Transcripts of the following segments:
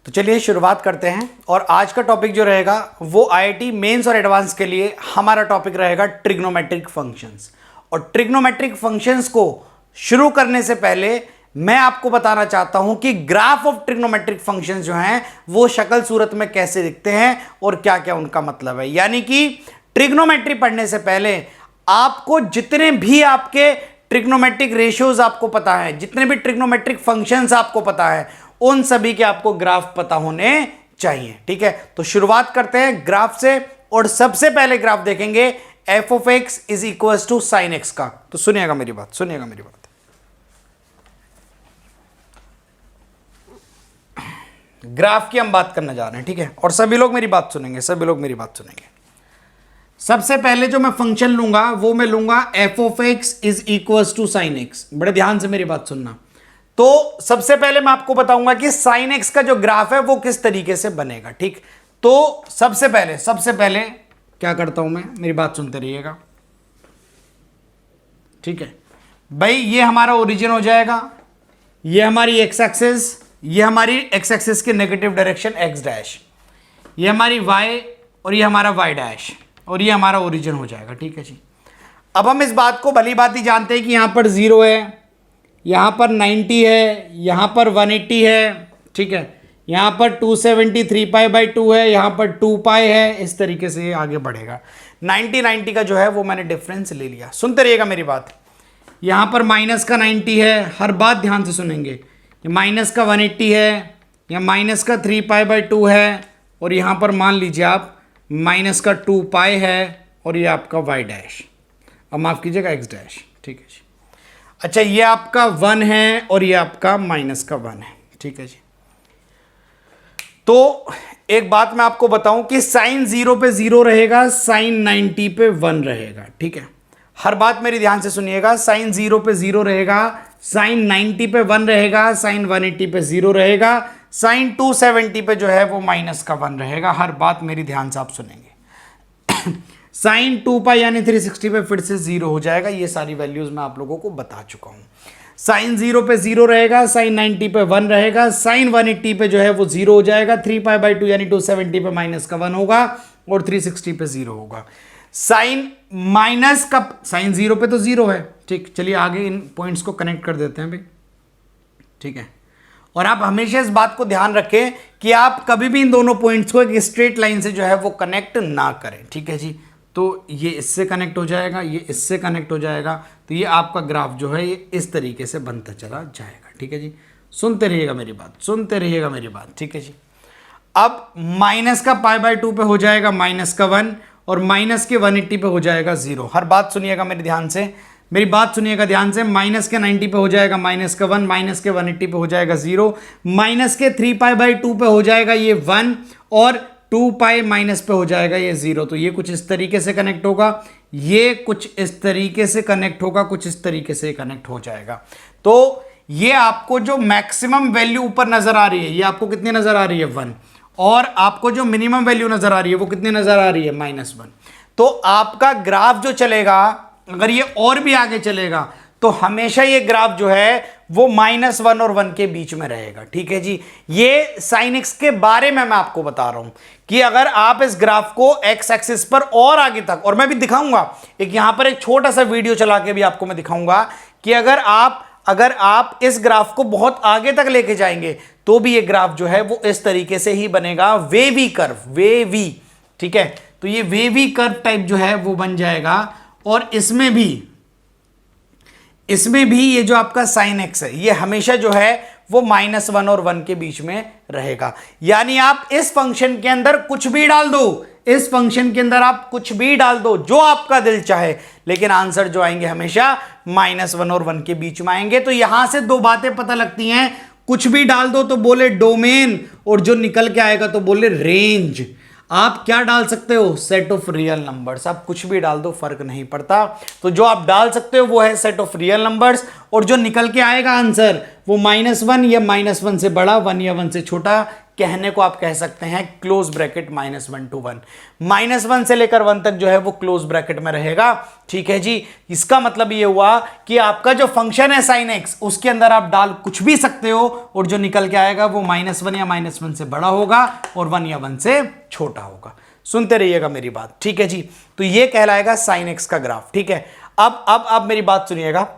तो चलिए शुरुआत करते हैं। और आज का टॉपिक जो रहेगा वो आईआईटी मेंस और एडवांस के लिए हमारा टॉपिक रहेगा ट्रिग्नोमेट्रिक फंक्शंस। और ट्रिग्नोमेट्रिक फंक्शंस को शुरू करने से पहले मैं आपको बताना चाहता हूं कि ग्राफ ऑफ ट्रिग्नोमेट्रिक फंक्शंस जो हैं वो शक्ल सूरत में कैसे दिखते हैं और क्या क्या उनका मतलब है। यानी कि ट्रिग्नोमेट्री पढ़ने से पहले आपको जितने भी आपके ट्रिग्नोमेट्रिक रेशियोज आपको पता है, जितने भी ट्रिग्नोमेट्रिक फंक्शंस आपको पता है, उन सभी के आपको ग्राफ पता होने चाहिए। ठीक है, तो शुरुआत करते हैं ग्राफ से। और सबसे पहले ग्राफ देखेंगे f of x is equal to sine x का। तो सुनिएगा मेरी बात, सुनिएगा मेरी बात। ग्राफ की हम बात करने जा रहे हैं, ठीक है, और सभी लोग मेरी बात सुनेंगे, सभी लोग मेरी बात सुनेंगे। सबसे पहले जो मैं फंक्शन लूंगा वो मैं लूंगा f of x is equal to sine x. बड़े ध्यान से मेरी बात सुनना। तो सबसे पहले मैं आपको बताऊंगा कि साइन एक्स का जो ग्राफ है वो किस तरीके से बनेगा। ठीक, तो सबसे पहले क्या करता हूं मैं, मेरी बात सुनते रहिएगा। ठीक है भाई, ये हमारा ओरिजिन हो जाएगा, ये हमारी एक्स एक्सिस, ये हमारी एक्स एक्सिस के नेगेटिव डायरेक्शन एक्स डैश, ये हमारी वाई और ये हमारा वाई डैश, और ये हमारा ओरिजिन हो जाएगा। ठीक है जी। अब हम इस बात को भली बात ही जानते हैं कि यहां पर 0 है, यहाँ पर 90 है, यहाँ पर 180 है, ठीक है, यहाँ पर 273 पाई बाई 2 है, यहाँ पर 2 पाई है। इस तरीके से ये आगे बढ़ेगा। 90 का जो है वो मैंने डिफरेंस ले लिया। सुनते रहिएगा मेरी बात। यहाँ पर माइनस का 90 है, हर बात ध्यान से सुनेंगे। ये माइनस का 180 है, या माइनस का 3 पाई बाई 2 है, और यहाँ पर मान लीजिए आप माइनस का 2 पाई है, और ये आपका वाई डैश, अब माफ़ कीजिएगा एक्स डैश। ठीक है जी। अच्छा, ये आपका 1 है और ये आपका माइनस का 1 है। ठीक है जी। तो एक बात मैं आपको बताऊं कि साइन 0 पे 0 रहेगा, साइन 90 पे 1 रहेगा। ठीक है, हर बात मेरी ध्यान से सुनिएगा। साइन 0 पे 0 रहेगा, साइन 90 पे 1 रहेगा, साइन 180 पे 0 रहेगा, साइन 270 पे जो है वो माइनस का 1 रहेगा। हर बात मेरी ध्यान से आप सुनेंगे। साइन 2 पाई यानी 360 पे फिर से 0 हो जाएगा। ये सारी वैल्यूज मैं आप लोगों को बता चुका हूं। साइन 0 पे 0 रहेगा, साइन 90 पे 1 रहेगा, साइन 180 पे जो है वो 0 हो जाएगा। 3 पाई बाई 2 यानी 270 पे माइनस का 1 होगा, और 360 पे 0 होगा। साइन माइनस का साइन 0 पे तो 0 है। ठीक, चलिए आगे इन पॉइंट्स को कनेक्ट कर देते हैं भाई। ठीक है, और आप हमेशा इस बात को ध्यान रखें कि आप कभी भी इन दोनों पॉइंट्स को एक स्ट्रेट लाइन से जो है वो कनेक्ट ना करें। ठीक है जी। तो ये इससे कनेक्ट हो जाएगा, ये इससे कनेक्ट हो जाएगा, तो ये आपका ग्राफ जो है ये इस तरीके से बनता चला जाएगा। ठीक है जी। सुनते रहिएगा मेरी बात, सुनते रहिएगा मेरी बात। ठीक है जी। अब माइनस का पाई बाई 2 पे हो जाएगा माइनस का 1, और माइनस के 180 पे हो जाएगा 0। हर बात सुनिएगा मेरे ध्यान से, मेरी बात सुनिएगा ध्यान से। माइनस के 90 पे हो जाएगा माइनस का 1, माइनस के 180 पे हो जाएगा 0, माइनस के 3 पाई बाई 2 पे हो जाएगा ये 1, और 2 पाई माइनस पे हो जाएगा ये 0। तो ये कुछ इस तरीके से कनेक्ट होगा, ये कुछ इस तरीके से कनेक्ट होगा, कुछ इस तरीके से कनेक्ट हो जाएगा। तो ये आपको जो मैक्सिमम वैल्यू ऊपर नजर आ रही है, ये आपको कितनी नजर आ रही है 1, और आपको जो मिनिमम वैल्यू नजर आ रही है वो कितनी नजर आ रही है -1। तो आपका ग्राफ जो चलेगा, अगर ये और भी आगे चलेगा तो हमेशा ये ग्राफ जो है वो -1 और 1 के बीच में रहेगा। ठीक है जी। ये साइन एक्स के बारे में मैं आपको बता रहा हूं कि अगर आप इस ग्राफ को एक्स एक्सिस पर और आगे तक, और मैं भी दिखाऊंगा एक यहां पर एक छोटा सा वीडियो चला के भी आपको मैं दिखाऊंगा कि अगर आप इस ग्राफ को बहुत आगे तक लेके जाएंगे तो भी ये ग्राफ जो है वो इस तरीके से ही बनेगा, वेवी कर्व, वेवी। ठीक है, तो ये वेवी कर्व टाइप जो है वो बन जाएगा। और इसमें भी ये जो आपका साइन एक्स है ये हमेशा जो है वो -1 और 1 के बीच में रहेगा। यानी आप इस फंक्शन के अंदर कुछ भी डाल दो, इस फंक्शन के अंदर आप कुछ भी डाल दो जो आपका दिल चाहे, लेकिन आंसर जो आएंगे हमेशा -1 और 1 के बीच में आएंगे। तो यहां से दो बातें पता लगती हैं, कुछ भी डाल दो तो बोले डोमेन, और जो निकल के आएगा तो बोले रेंज। आप क्या डाल सकते हो, सेट ऑफ रियल नंबर्स, आप कुछ भी डाल दो फर्क नहीं पड़ता। तो जो आप डाल सकते हो वो है सेट ऑफ रियल नंबर्स, और जो निकल के आएगा आंसर वो -1 या -1 से बड़ा, 1 या 1 से छोटा, कहने को आप कह सकते हैं क्लोज ब्रैकेट -1 to 1, -1 से लेकर 1 तक जो है वो क्लोज ब्रैकेट में रहेगा। ठीक है जी, इसका मतलब ये हुआ कि आपका जो फंक्शन है साइन एक्स, उसके अंदर आप डाल कुछ भी सकते हो, और जो निकल के आएगा वो -1 या -1 से बड़ा होगा और 1 या 1 से छोटा होगा। सुनते रहिएगा मेरी बात, ठीक है जी। तो ये कहलाएगा साइन एक्स का ग्राफ। ठीक है, अब मेरी बात सुनिएगा,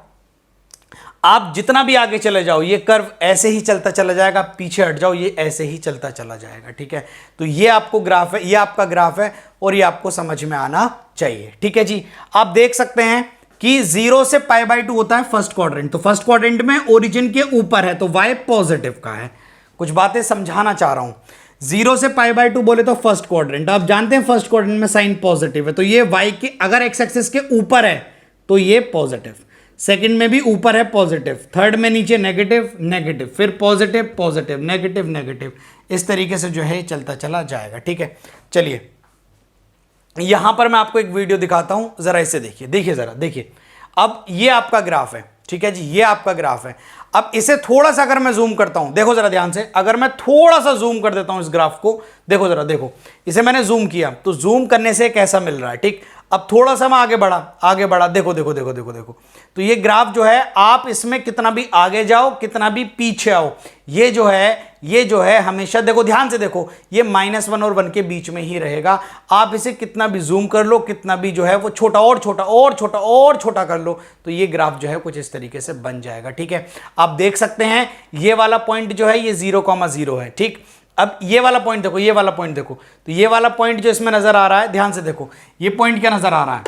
आप जितना भी आगे चले जाओ ये कर्व ऐसे ही चलता चला जाएगा, पीछे हट जाओ ये ऐसे ही चलता चला जाएगा। ठीक है, तो ये आपको ग्राफ है, ये आपका ग्राफ है, और ये आपको समझ में आना चाहिए। ठीक है जी, आप देख सकते हैं कि 0 से π/2 होता है फर्स्ट क्वाड्रेंट, तो फर्स्ट क्वाड्रेंट में ओरिजिन के ऊपर है तो y पॉजिटिव का है। कुछ बातें समझाना चाह रहा हूं, 0 से π/2 बोले तो फर्स्ट क्वाड्रेंट, आप जानते हैं फर्स्ट क्वाड्रेंट में साइन पॉजिटिव है, तो ये y के अगर एक्स एक्सिस के ऊपर है तो ये पॉजिटिव, सेकंड में भी ऊपर है पॉजिटिव, थर्ड में नीचे नेगेटिव नेगेटिव, फिर पॉजिटिव पॉजिटिव नेगेटिव नेगेटिव, इस तरीके से जो है चलता चला जाएगा। ठीक है, चलिए यहां पर मैं आपको एक वीडियो दिखाता हूं, जरा इसे देखिए, देखिए जरा देखिए। अब ये आपका ग्राफ है, ठीक है जी, ये आपका ग्राफ है। अब इसे थोड़ा सा अगर मैं जूम करता हूं, देखो जरा ध्यान से, अगर मैं थोड़ा सा जूम कर देता हूं इस ग्राफ को, देखो जरा, देखो इसे मैंने जूम किया, तो जूम करने से कैसा मिल रहा है। ठीक, अब थोड़ा सा मैं आगे बढ़ा, देखो देखो देखो देखो देखो, तो ये ग्राफ जो है, आप इसमें कितना भी आगे जाओ कितना भी पीछे आओ, ये जो है हमेशा, देखो ध्यान से देखो, ये -1 और 1 के बीच में ही रहेगा। आप इसे कितना भी जूम कर लो, कितना भी जो है वो छोटा और छोटा और छोटा और छोटा कर लो, तो ये ग्राफ जो है कुछ इस तरीके से बन जाएगा। ठीक है, आप देख सकते हैं ये वाला पॉइंट जो है ये 0,0 है। ठीक, अब ये वाला पॉइंट देखो, ये वाला पॉइंट देखो, तो ये वाला पॉइंट जो इसमें नजर आ रहा है, ध्यान से देखो, ये पॉइंट क्या नजर आ रहा है,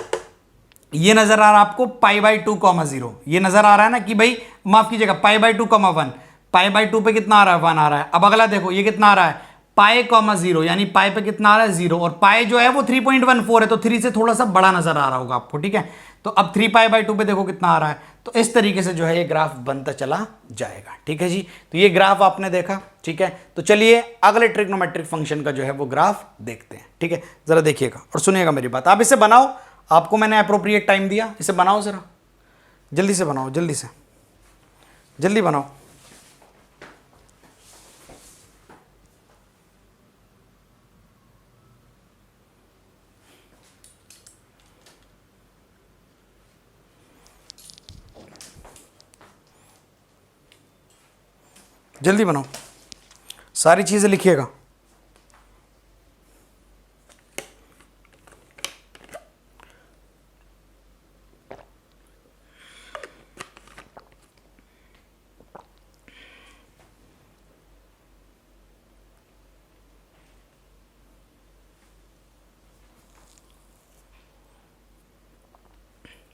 ये नजर आ रहा है आपको π/2,0, ये नजर आ रहा है ना कि भाई, माफ कीजिएगा, π/2,1, π/2 पे कितना आ रहा है, 1 आ रहा है। अब अगला देखो ये कितना आ रहा है, π,0, यानी पाई पे कितना आ रहा है, 0, और पाई जो है वो 3.14 है, तो 3 से थोड़ा सा बड़ा नजर आ रहा होगा आपको। ठीक है, तो अब 3π/2 पे देखो कितना आ रहा है, तो इस तरीके से जो है ये ग्राफ बनता चला जाएगा। ठीक है जी, तो ये ग्राफ आपने देखा। ठीक है, तो चलिए अगले ट्रिग्नोमेट्रिक फंक्शन का जो है वो ग्राफ देखते हैं। ठीक है, जरा देखिएगा और सुनिएगा मेरी बात, आप इसे बनाओ, आपको मैंने अप्रोप्रिएट टाइम दिया, इसे बनाओ जरा, जल्दी से बनाओ, जल्दी से, जल्दी बनाओ। जल्दी बनाओ, सारी चीजें लिखिएगा।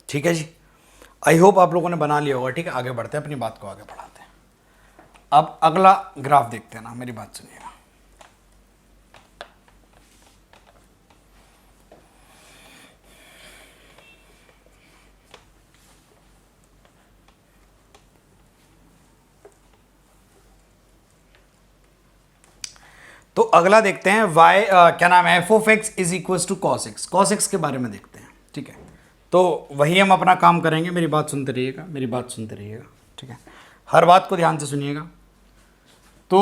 ठीक है जी, आई होप आप लोगों ने बना लिया होगा। ठीक है, आगे बढ़ते हैं, अपनी बात को आगे बढ़ाते हैं। अब अगला ग्राफ देखते हैं ना, मेरी बात सुनिएगा। तो अगला देखते हैं क्या नाम है, f(x) = cos x, cos x के बारे में देखते हैं। ठीक है, तो वही हम अपना काम करेंगे, मेरी बात सुनते रहिएगा, मेरी बात सुनते रहिएगा। ठीक है, हर बात को ध्यान से सुनिएगा। तो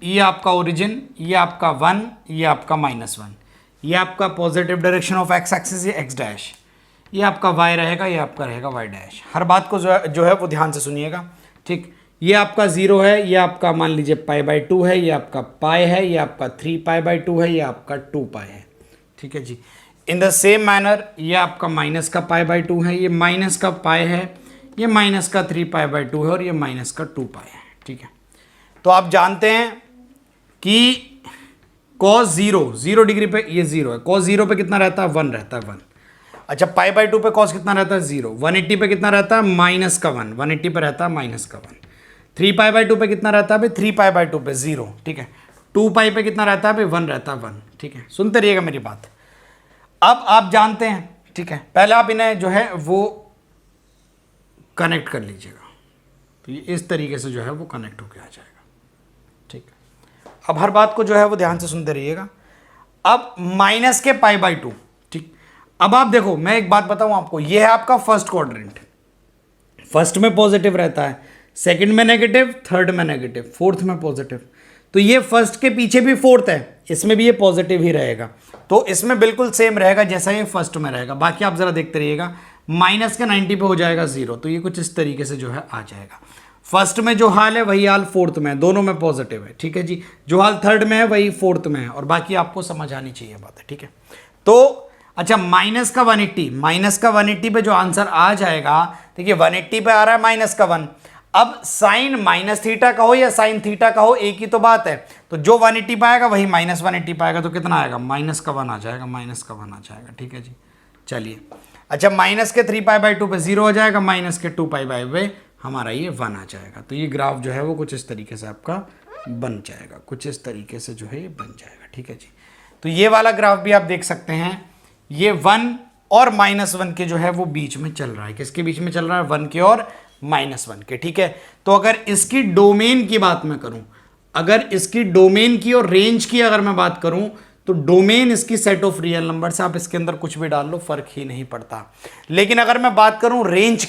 ये आपका ओरिजिन, ये आपका 1, ये आपका -1, ये आपका positive direction of x axis, ये x डैश, ये आपका y रहेगा, ये आपका रहेगा y डैश। हर बात को जो है वो ध्यान से सुनिएगा। ठीक, ये आपका 0 है, ये आपका मान लीजिए π/2 है, ये आपका पाई है, ये आपका 3π/2 है, ये आपका 2π है। ठीक है जी, इन द सेम मैनर ये आपका माइनस का π/2 है, ये माइनस का पाई है, ये माइनस का 3π/2 है, और ये माइनस का 2π है। ठीक है, तो आप जानते हैं कि cos 0 डिग्री पे ये 0 है, cos 0 पे कितना रहता है, 1 रहता है, 1। अच्छा, π/2 पे cos कितना रहता है, 0। 180 पे कितना रहता है, -1, 180 पे रहता है -1। 3π/2 पे कितना रहता है भाई, 3π/2 पे 0। ठीक है, 2π पे कितना रहता है भाई, 1 रहता है, 1। ठीक है, सुनते रहिएगा मेरी बात। अब आप जानते हैं, ठीक है, पहले आप इन्हें जो है वो कनेक्ट कर लीजिएगा, तो ये इस तरीके से जो है वो कनेक्ट होके आ जाएगा। ठीक। अब हर बात को जो है वो ध्यान से सुनते रहिएगा। अब माइनस के पाई बाई 2, ठीक। अब आप देखो, मैं एक बात बताऊं आपको, ये है आपका फर्स्ट क्वाड्रेंट, फर्स्ट में पॉजिटिव रहता है, सेकंड में नेगेटिव, थर्ड में नेगेटिव, फोर्थ में पॉजिटिव। तो ये फर्स्ट के पीछे भी फोर्थ है, इसमें भी ये पॉजिटिव ही रहेगा, तो इसमें बिल्कुल सेम रहेगा जैसा ये फर्स्ट में रहेगा। बाकी आप जरा देखते रहिएगा, माइनस के 90 पे हो जाएगा 0, तो ये कुछ इस तरीके से जो है आ जाएगा। फर्स्ट में जो हाल है वही हाल फोर्थ में है, दोनों में पॉजिटिव है, ठीक है जी। जो हाल थर्ड में है वही फोर्थ में है, और बाकी आपको समझ आनी चाहिए बात है, ठीक है। तो अच्छा, माइनस का 180 पे जो आंसर आ जाएगा, देखिए 180 पे आ रहा है माइनस का 1। अब साइन माइनस थीटा का हो या साइन थीटा का हो, एक ही तो बात है। तो जो 180 पाएगा वही माइनस 180 पाएगा, तो कितना आएगा, माइनस का 1 आ जाएगा, माइनस का 1 आ जाएगा, ठीक है जी। चलिए, अच्छा, माइनस के 3 पाई बाई 2 पे 0 हो जाएगा, माइनस के 2 पाई बाई पे हमारा ये 1 आ जाएगा। तो ये ग्राफ जो है वो कुछ इस तरीके से आपका बन जाएगा, कुछ इस तरीके से जो है ये बन जाएगा, ठीक है जी। तो ये वाला ग्राफ भी आप देख सकते हैं, ये 1 और -1 के जो है वो बीच में चल रहा है। किसके बीच में चल रहा है, 1 के और -1 के, ठीक है। तो अगर इसकी डोमेन की बात मैं करूं, अगर इसकी डोमेन की और रेंज की अगर मैं बात करूं, तो डोमेन इसकी सेट ऑफ रियल नंबर से, आप इसके अंदर कुछ भी डाल लो, फर्क ही नहीं पड़ता। लेकिन अगर मैं बात करूं रेंज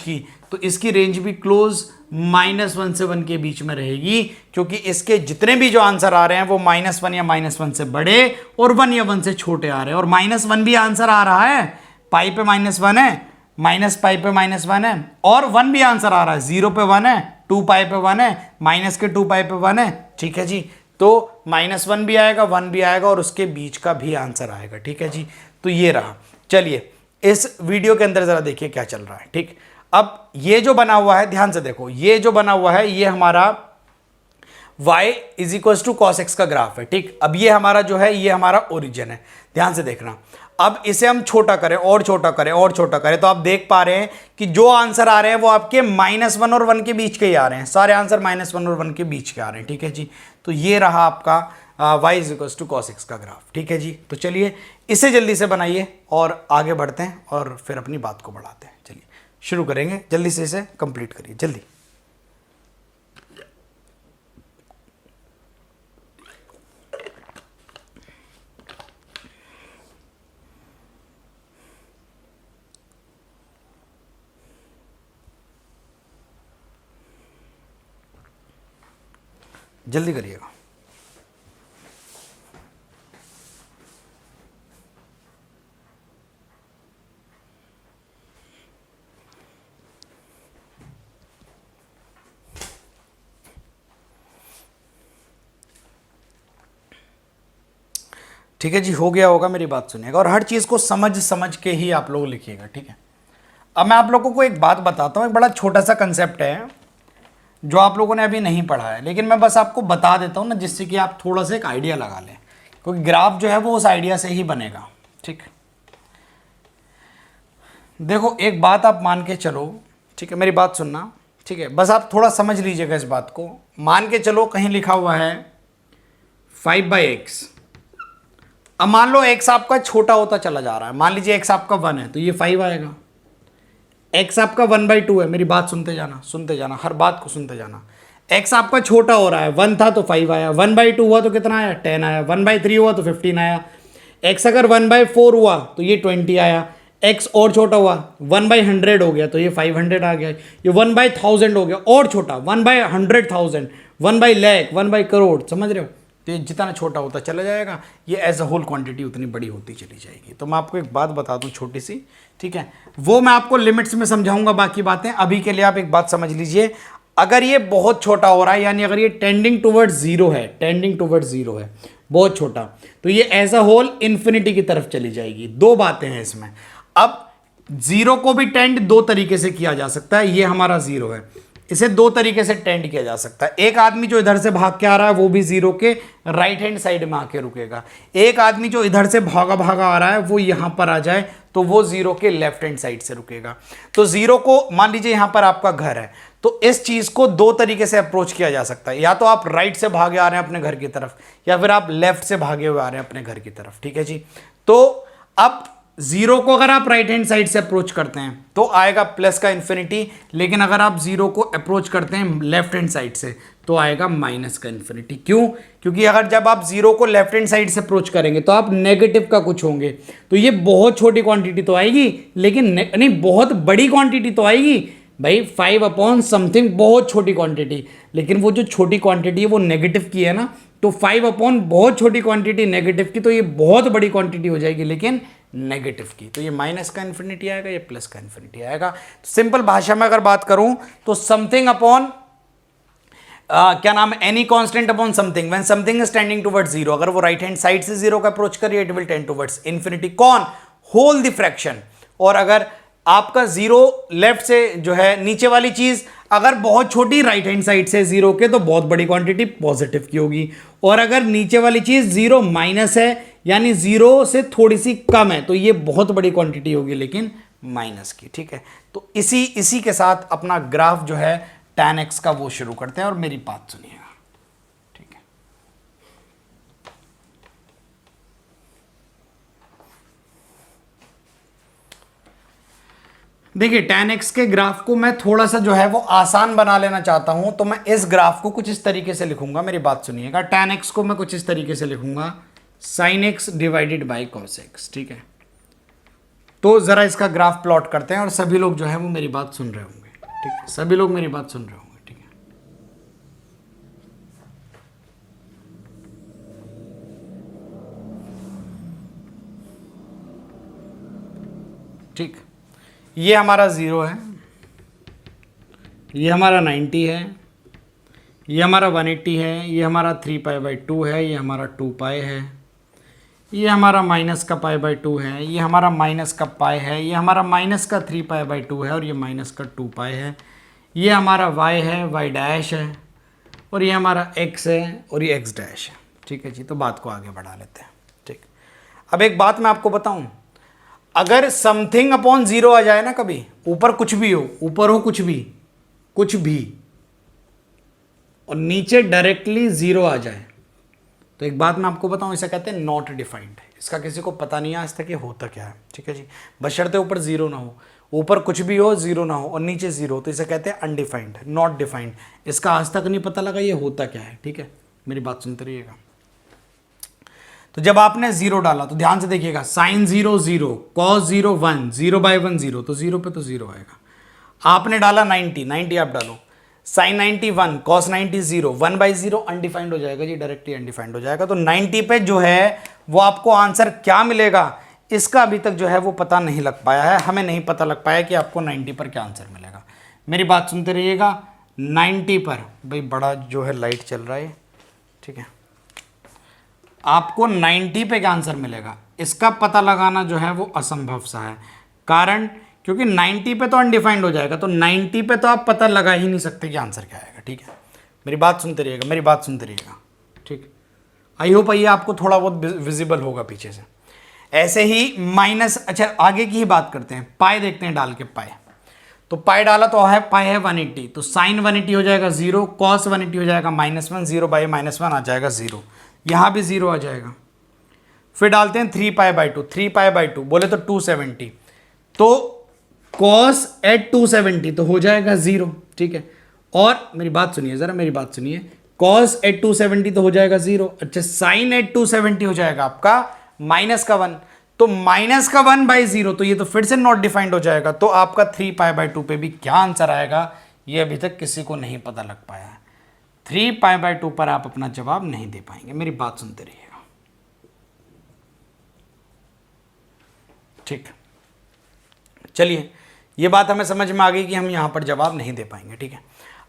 की, तो इसकी रेंज भी क्लोज -1 से 1 के बीच में रहेगी, क्योंकि इसके जितने भी जो आंसर आ रहे हैं वो -1 या -1 से बड़े और 1 या 1 से छोटे आ रहे हैं। और -1 भी आंसर आ रहा है, पाई पे -1 है, माइनस पाई पे -1 है, और 1 भी आंसर आ रहा है, 0 पे 1 है, 2 पाई पे 1 है, माइनस के 2 पाई पे 1 है, ठीक है जी। तो -1 भी आएगा, 1 भी आएगा, और उसके बीच का भी आंसर आएगा, ठीक है जी। तो ये रहा। चलिए, इस वीडियो के अंदर जरा देखिए क्या चल रहा है, ठीक। अब ये जो बना हुआ है, ध्यान से देखो, ये जो बना हुआ है ये हमारा y = cos x का ग्राफ है, ठीक। अब ये हमारा जो है ये हमारा ओरिजिन है, ध्यान से देखना। अब इसे हम छोटा करें और छोटा करें और छोटा करें, तो आप देख पा रहे हैं कि जो आंसर आ रहे हैं वो आपके -1 और 1 के बीच के ही आ रहे हैं, सारे आंसर -1 और 1 के बीच के आ रहे हैं, ठीक है जी। तो ये रहा आपका y = cos x का ग्राफ, ठीक है जी। तो चलिए इसे जल्दी से बनाइए और आगे बढ़ते हैं और फिर अपनी बात को बढ़ाते हैं। चलिए शुरू करेंगे, जल्दी से इसे कंप्लीट करिए, जल्दी। जल्दी करिएगा। ठीक है जी, हो गया होगा, मेरी बात सुनिएगा, और हर चीज़ को समझ समझ के ही आप लोग लिखिएगा, ठीक है। अब मैं आप लोगों को एक बात बताता हूँ, एक बड़ा छोटा सा कंसेप्ट है जो आप लोगों ने अभी नहीं पढ़ा है, लेकिन मैं बस आपको बता देता हूँ ना, जिससे कि आप थोड़ा सा एक आइडिया लगा लें, क्योंकि ग्राफ जो है वो उस आइडिया से ही बनेगा, ठीक। देखो, एक बात आप मान के चलो, ठीक है, मेरी बात सुनना, ठीक है, बस आप थोड़ा समझ लीजिएगा इस बात को। मान के चलो कहीं लिखा हुआ है 5/x। अब मान लो x आपका छोटा होता चला जा रहा है, मान लीजिए x आपका 1 है तो ये 5 आएगा। x आपका 1/2 है, मेरी बात सुनते जाना, हर बात को सुनते जाना। x आपका छोटा हो रहा है, 1 था तो 5 आया, 1/2 हुआ तो कितना आया, 10 आया, 1/3 हुआ तो 15 आया। x अगर 1/4 हुआ तो ये 20 आया। x और छोटा हुआ, 1/100 हो गया तो ये 500 आ गया। ये 1/1000 हो गया और छोटा, 1/100,000, 1/लाख, 1/करोड़, समझ रहे हो। तो ये जितना छोटा होता चला जाएगा, ये एज अ होल क्वांटिटी उतनी बड़ी होती चली जाएगी। तो मैं आपको एक बात बता दूं छोटी सी, ठीक है, वो मैं आपको लिमिट्स में समझाऊंगा, बाकी बातें अभी के लिए आप एक बात समझ लीजिए। अगर ये बहुत छोटा हो रहा है, यानी अगर ये टेंडिंग टुवर्ड्स जीरो है, बहुत छोटा, तो ये एज अ होल इन्फिनिटी की तरफ चली जाएगी। दो बातें हैं इसमें। अब जीरो को भी टेंड दो तरीके से किया जा सकता है। ये हमारा जीरो है, इसे दो तरीके से टेंड किया जा सकता है। एक आदमी जो इधर से भाग के आ रहा है वो भी जीरो के राइट हैंड साइड में आके रुकेगा। एक आदमी जो इधर से भागा भागा आ रहा है वो यहां पर आ जाए तो वो जीरो के लेफ्ट हैंड साइड से रुकेगा। तो जीरो को मान लीजिए यहां पर आपका घर है, तो इस चीज को दो तरीके से अप्रोच किया जा सकता है। या तो आप राइट से भागे आ रहे हैं अपने घर की तरफ, या फिर आप लेफ्ट से भागे हुए आ रहे हैं अपने घर की तरफ, ठीक है जी। तो अब जीरो को अगर आप राइट हैंड साइड से अप्रोच करते हैं तो आएगा प्लस का इन्फिनिटी, लेकिन अगर आप जीरो को अप्रोच करते हैं लेफ्ट हैंड साइड से तो आएगा माइनस का इन्फिनिटी। क्यों? क्योंकि अगर जब आप जीरो को लेफ्ट हैंड साइड से अप्रोच करेंगे तो आप नेगेटिव का कुछ होंगे, तो ये बहुत छोटी क्वांटिटी तो आएगी, लेकिन नहीं बहुत बड़ी क्वांटिटी तो आएगी भाई। 5 अपॉन समथिंग बहुत छोटी क्वांटिटी, लेकिन वो जो छोटी क्वांटिटी है वो नेगेटिव की है ना, तो 5 अपॉन बहुत छोटी क्वांटिटी नेगेटिव की, तो ये बहुत बड़ी क्वांटिटी हो जाएगी लेकिन नेगेटिव की, तो ये माइनस का इन्फिनिटी आएगा, ये प्लस का इन्फिनिटी आएगा। तो सिंपल भाषा में अगर बात करूं तो समथिंग अपॉन क्या नाम, any constant upon something when something is tending towards zero, अगर वो राइट हैंड साइड से जीरो का अप्रोच करिए it will tend towards infinity. कौन? Whole the fraction. और अगर आपका जीरो लेफ्ट से जो है नीचे वाली चीज अगर बहुत छोटी राइट हैंड साइड से जीरो के तो बहुत बड़ी क्वांटिटी पॉजिटिव की होगी, और अगर नीचे वाली चीज जीरो माइनस है यानी जीरो से थोड़ी सी कम है तो ये बहुत बड़ी क्वांटिटी होगी लेकिन माइनस की। ठीक है, तो इसी के साथ अपना ग्राफ जो है tan x का वो शुरू करते हैं, और मेरी बात सुनिएगा। ठीक है, देखिए tan x के ग्राफ को मैं थोड़ा सा जो है वो आसान बना लेना चाहता हूं, तो मैं इस ग्राफ को कुछ इस तरीके से लिखूंगा। मेरी बात सुनिएगा, tan x को मैं कुछ इस तरीके से लिखूंगा sin x divided by cos x। ठीक है, तो जरा इसका ग्राफ प्लॉट करते हैं और सभी लोग जो है वो मेरी बात सुन रहे होंगे। ठीक है, सभी लोग मेरी बात सुन रहे होंगे। ठीक है, ठीक, ये हमारा 0 है, ये हमारा 90 है, ये हमारा 180 है, ये हमारा 3π/2 है, ये हमारा 2π है, ये हमारा माइनस का π/2 है, ये हमारा माइनस का पाई है, ये हमारा माइनस का 3π/2 है, और ये माइनस का 2π है, ये हमारा y है, y डैश है, और ये हमारा x है, और ये x डैश है। ठीक है जी, तो बात को आगे बढ़ा लेते हैं। ठीक, अब एक बात मैं आपको बताऊं, अगर समथिंग अपॉन जीरो आ जाए ना, कभी ऊपर कुछ भी हो, ऊपर हो कुछ भी और नीचे डायरेक्टली जीरो आ जाए, तो एक बात मैं आपको बताऊं, इसे कहते हैं नॉट डिफाइंड। इसका किसी को पता नहीं है आज तक ये होता क्या है। ठीक है जी, बशर्ते ऊपर जीरो ना हो, ऊपर कुछ भी हो जीरो ना हो और नीचे जीरो, तो इसे कहते हैं अनडिफाइंड, नॉट डिफाइंड। इसका आज तक नहीं पता लगा ये होता क्या है। ठीक है, मेरी बात सुनते रहिएगा। तो जब आपने जीरो डाला तो ध्यान से देखिएगा, साइन 0 0, कॉस 0 1, 0/1 0, तो जीरो पे तो जीरो आएगा। आपने डाला 90 आप डालो, साइन 90 1, कॉस 90 0, 1/0 अनडिफाइंड हो जाएगा जी, डायरेक्टली अनडिफाइंड हो जाएगा। तो 90 पे जो है वो आपको आंसर क्या मिलेगा, इसका अभी तक जो है वो पता नहीं लग पाया है, हमें नहीं पता लग पाया कि आपको 90 पर क्या आंसर मिलेगा। मेरी बात सुनते रहिएगा, 90 पर भाई बड़ा जो है लाइट चल रहा है। ठीक है, आपको 90 पे क्या आंसर मिलेगा, इसका पता लगाना जो है वो असंभव सा है। कारण क्योंकि 90 पे तो अनडिफाइंड हो जाएगा, तो 90 पे तो आप पता लगा ही नहीं सकते कि आंसर क्या आएगा। ठीक है, मेरी बात सुनते रहिएगा, मेरी बात सुनते रहिएगा। ठीक, आई होप ये आपको थोड़ा बहुत विजिबल होगा पीछे से। ऐसे ही माइनस, अच्छा आगे की ही बात करते हैं, पाई देखते हैं डाल के, पाई तो पाई डाला तो है पाई है 180, तो साइन 180 हो जाएगा 0, कॉस 180 हो जाएगा -1, 0/-1 आ जाएगा 0, यहाँ भी 0 आ जाएगा। फिर डालते हैं 3π/2, 3π/2 बोले तो 270, तो कॉस एट 270 तो हो जाएगा 0। ठीक है, और मेरी बात सुनिए ज़रा, मेरी बात सुनिए, कॉस एट 270 तो हो जाएगा 0। अच्छा, साइन एट 270 हो जाएगा आपका -1, तो -1/0, तो ये तो फिर से नॉट डिफाइंड हो जाएगा। तो आपका 3π/2 पे भी क्या आंसर आएगा ये अभी तक किसी को नहीं पता लग पाया है। 3π/2 पर आप अपना जवाब नहीं दे पाएंगे। मेरी बात सुनते रहिएगा। ठीक, चलिए ये बात हमें समझ में आ गई कि हम यहां पर जवाब नहीं दे पाएंगे। ठीक है,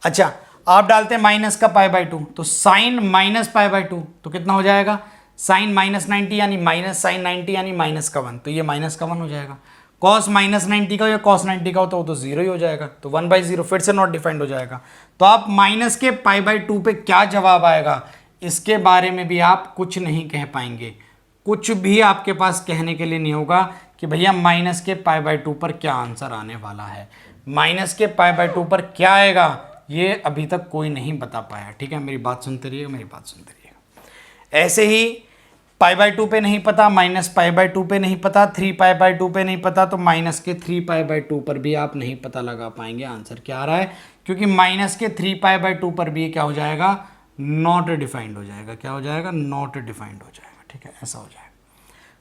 अच्छा आप डालते हैं माइनस का π/2, तो साइन -π/2 तो कितना हो जाएगा, साइन -90 यानी माइनस साइन 90 यानी -1, तो ये -1 हो जाएगा। कॉस -90 का या कॉस 90 का हो तो वो तो 0 ही हो जाएगा, तो 1/0 फिर से नॉट डिफाइंड हो जाएगा। तो आप माइनस के π/2 पे क्या जवाब आएगा इसके बारे में भी आप कुछ नहीं कह पाएंगे, कुछ भी आपके पास कहने के लिए नहीं होगा कि भैया माइनस के π/2 पर क्या आंसर आने वाला है। माइनस के π/2 पर क्या आएगा ये अभी तक कोई नहीं बता पाया। ठीक है, मेरी बात सुनते रहिएगा, मेरी बात सुनते रहिएगा। ऐसे ही पाई बाय 2 पे नहीं पता, माइनस पाई बाय 2 पे नहीं पता, 3 पाई बाय 2 पे नहीं पता, तो माइनस के 3 पाई बाय 2 पर भी आप नहीं पता लगा पाएंगे आंसर क्या आ रहा है, क्योंकि माइनस के 3 पाई बाय 2 पर भी क्या हो जाएगा, नॉट डिफाइंड हो जाएगा। क्या हो जाएगा, नॉट डिफाइंड हो जाएगा। ठीक है, ऐसा हो जाएगा।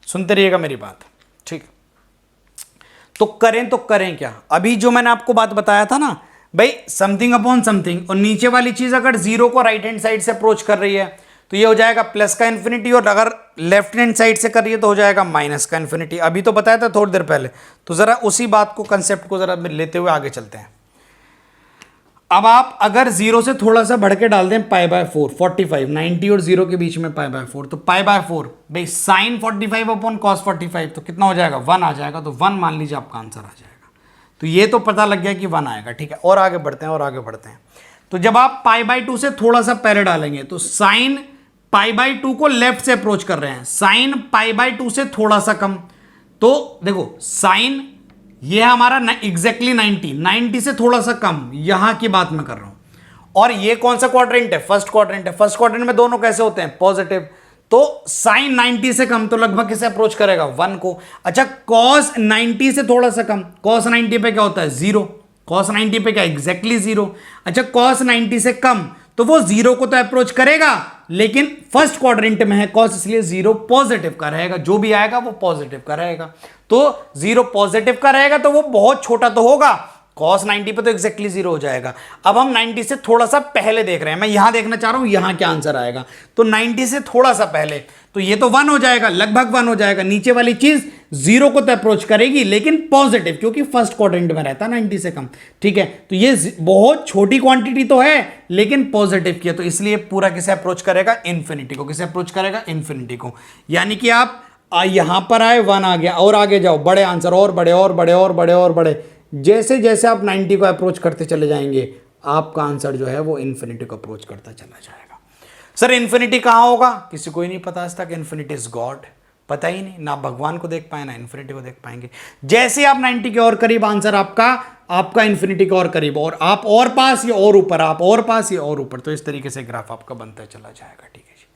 सुनते रहिएगा मेरी बात। ठीक, तो करें क्या। अभी जो मैंने आपको बात बताया था ना भाई, समथिंग अपॉन समथिंग, और नीचे वाली चीज अगर जीरो को राइट हैंड साइड से अप्रोच कर रही है तो ये हो जाएगा प्लस का इन्फिनिटी, और अगर लेफ्ट हैंड साइड से कर रही है तो हो जाएगा माइनस का इन्फिनिटी। अभी तो बताया था थोड़ी देर पहले, तो जरा उसी बात को, कंसेप्ट को जरा लेते हुए आगे चलते हैं। अब आप अगर जीरो से थोड़ा सा बढ़ के डाल दें पाई बाय 4, 45, 90 और जीरो के बीच में पाई बाय 4, तो पाई बाय 4 भाई साइन 45 अपॉन कॉस 45, तो कितना हो जाएगा, 1 आ जाएगा। तो 1 मान लीजिए आपका आंसर आ जाएगा। तो ये तो पता लग गया कि 1 आएगा। ठीक है, और आगे बढ़ते हैं, और आगे बढ़ते हैं। तो जब आप पाई बाय 2 से थोड़ा सा पहले डालेंगे, तो साइन पाई बाय 2 को लेफ्ट से अप्रोच कर रहे हैं, साइन पाई बाय 2 से थोड़ा सा कम, तो देखो साइन ये है हमारा एग्जैक्टली 90 से थोड़ा सा कम, यहां की बात मैं कर रहा हूं। और ये कौन सा क्वाड्रेंट है, फर्स्ट क्वाड्रेंट है। फर्स्ट क्वाड्रेंट में दोनों कैसे होते हैं, पॉजिटिव। तो साइन 90 से कम, तो लगभग किसे अप्रोच करेगा, 1 को। अच्छा, कॉस 90 से थोड़ा सा कम, कॉस 90 पे क्या होता है, 0, कॉस 90 पे क्या, एग्जैक्टली 0। अच्छा, कॉस 90 से कम, तो वो 0 को तो अप्रोच करेगा, लेकिन फर्स्ट क्वाड्रेंट में है कॉस, इसलिए 0 पॉजिटिव का रहेगा। जो भी आएगा वो पॉजिटिव का रहेगा। तो 0 पॉजिटिव का रहेगा, तो वो बहुत छोटा तो होगा, कॉस 90 पे तो एग्जैक्टली 0 हो जाएगा। अब हम 90 से थोड़ा सा पहले देख रहे हैं, मैं यहां देखना चाह रहा हूं यहां क्या आंसर आएगा। तो 90 से थोड़ा सा पहले, तो ये तो 1 हो जाएगा, लगभग 1 हो जाएगा। नीचे वाली चीज 0 को तो अप्रोच करेगी, लेकिन पॉजिटिव, क्योंकि फर्स्ट क्वाड्रेंट में रहता है 90 से कम। ठीक है, तो ये बहुत छोटी क्वांटिटी तो है, लेकिन पॉजिटिव की है, तो इसलिए पूरा किसे अप्रोच करेगा, इन्फिनिटी को। किसे अप्रोच करेगा, इन्फिनिटी को। यानी कि आप यहां पर आए, 1 आ गया, और आगे जाओ, बड़े आंसर, और बड़े और बड़े और बड़े और बड़े। जैसे जैसे आप 90 को अप्रोच करते चले जाएंगे, आपका आंसर जो है वो इन्फिनिटी को अप्रोच करता चला जाएगा। सर इन्फिनिटी कहां होगा, किसी को ही नहीं पता आज तक। इन्फिनिटी इज गॉड, पता ही नहीं, ना भगवान को देख पाए ना इन्फिनिटी को देख पाएंगे। जैसे आप 90 के और करीब, आंसर आपका इन्फिनिटी के और करीब, और आप और पास या और ऊपर, आप और पास या और ऊपर। तो इस तरीके से ग्राफ आपका बनता चला जाएगा। ठीक है जी,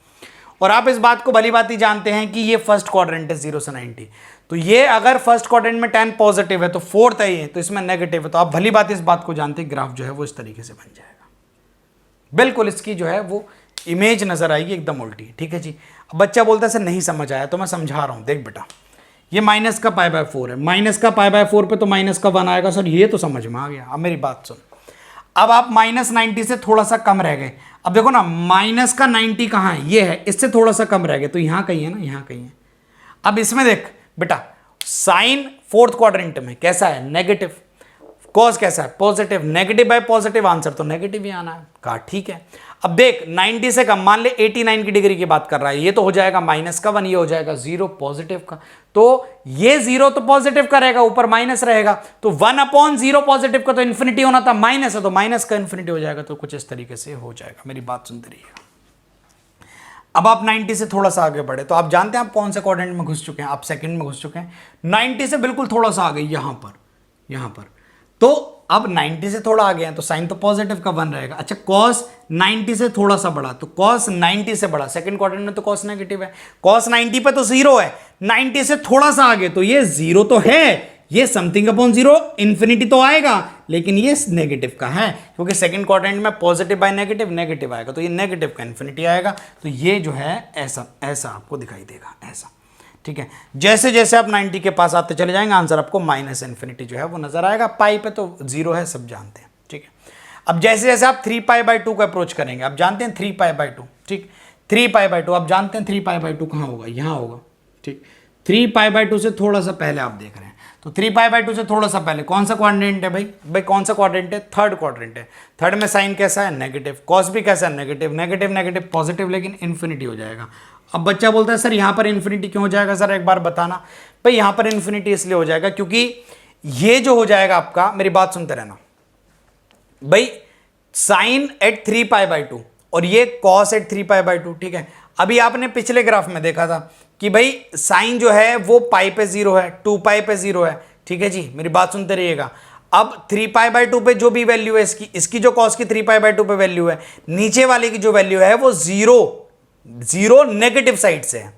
और आप इस बात को भली बात ही जानते हैं कि ये फर्स्ट क्वाड्रेंट है 0 से 90। तो ये अगर फर्स्ट क्वाड्रेंट में 10 पॉजिटिव है, तो फोर्थ है ये, तो इसमें नेगेटिव है। तो आप भली बात इस बात को जानते हैं, ग्राफ जो है वो इस तरीके से बन जाएगा। बिल्कुल इसकी जो है वो इमेज नजर आएगी एकदम उल्टी। ठीक है जी, अब बच्चा बोलता है सर नहीं समझ आया, तो मैं समझा रहा हूं। देख बेटा, ये माइनस का पाई बाय 4 है, माइनस का पाई बाय 4 पे तो माइनस का 1 आएगा। सर ये तो समझ में आ गया। अब मेरी बात सुन, अब आप माइनस 90 से थोड़ा सा कम रह गए। अब देखो ना, माइनस का 90 कहाँ है, ये है, इससे थोड़ा सा कम रह गए, तो यहां कहीं है ना, यहां कहीं है। अब इसमें देख बेटा, साइन फोर्थ क्वाड्रेंट में कैसा है, नेगेटिव। कॉस कैसा है, positive. Negative bye positive, answer तो नेगेटिव ही आना है। कहा ठीक है। अब देख 90 से कम, मान ले 89 की डिग्री की बात कर रहा है, ये तो हो जाएगा माइनस का 1, ये हो जाएगा 0 पॉजिटिव का। तो ये 0 तो पॉजिटिव का रहेगा, ऊपर माइनस रहेगा, तो 1/0 पॉजिटिव का तो इन्फिनिटी होना था, माइनस है तो माइनस का इन्फिनिटी हो जाएगा। तो कुछ इस तरीके से हो जाएगा। मेरी बात सुनते रहिएगा। अब आप 90 से थोड़ा सा आगे बढ़े, तो आप जानते हैं आप कौन से क्वाड्रेंट में घुस चुके हैं, आप सेकंड में घुस चुके हैं। 90 से बिल्कुल थोड़ा सा आगे, यहां पर। तो अब 90 से थोड़ा आगे हैं, तो साइन तो पॉजिटिव का 1 रहेगा। अच्छा, कॉस 90 से थोड़ा सा बड़ा, तो कॉस 90 से बड़ा, सेकंड क्वाड्रेंट में तो कॉस नेगेटिव है, कॉस 90 पे तो 0 है। 90 से थोड़ा सा आगे, तो ये 0 तो है, ये समथिंग अपॉन 0 इन्फिनिटी तो आएगा, लेकिन ये नेगेटिव का है, क्योंकि सेकंड क्वाड्रेंट में पॉजिटिव बाय नेगेटिव, नेगेटिव आएगा, तो ये नेगेटिव का इन्फिनिटी आएगा। तो ये जो है ऐसा आपको दिखाई देगा, ऐसा। ठीक है, जैसे जैसे आप 90 के पास आते चले जाएंगे, आंसर आपको माइनस इन्फिनिटी जो है वो नजर आएगा। पाई पे तो 0 है, सब जानते हैं। ठीक है, अब जैसे जैसे आप 3 पाई बाय 2 को अप्रोच करेंगे, आप जानते हैं 3 पाई बाय 2। ठीक, 3 पाई बाय 2 आप जानते हैं, 3 पाई बाय 2 कहाँ होगा, यहाँ होगा। ठीक, 3 पाई बाय 2 से थोड़ा सा पहले आप देख रहे हैं, तो 3 पाई बाय 2 से थोड़ा सा पहले कौन सा क्वाड्रेंट है भाई कौन सा क्वाड्रेंट है, थर्ड क्वाड्रेंट है। थर्ड में साइन कैसा है, नेगेटिव। कॉस भी कैसा है, नेगेटिव, नेगेटिव नेगेटिव पॉजिटिव, लेकिन इन्फिनिटी हो जाएगा। अब बच्चा बोलता है सर यहाँ पर इन्फिनिटी क्यों हो जाएगा, सर एक बार बताना। भाई यहाँ पर इन्फिनिटी इसलिए हो जाएगा क्योंकि ये जो हो जाएगा आपका, मेरी बात सुनते रहना भाई, साइन एट 3 पाई बाय 2 और ये कॉस एट 3 पाई बाय 2। ठीक है, अभी आपने पिछले ग्राफ में देखा था कि भाई साइन जो है वो पाई पे 0 है, 2 पाई पे 0 है। ठीक है जी, मेरी बात सुनते रहिएगा। अब 3 पाई बाय 2 पे जो भी वैल्यू है इसकी जो कॉस की 3 पाई बाय 2 पे वैल्यू है, नीचे वाले की जो वैल्यू है वो 0 नेगेटिव साइड से है।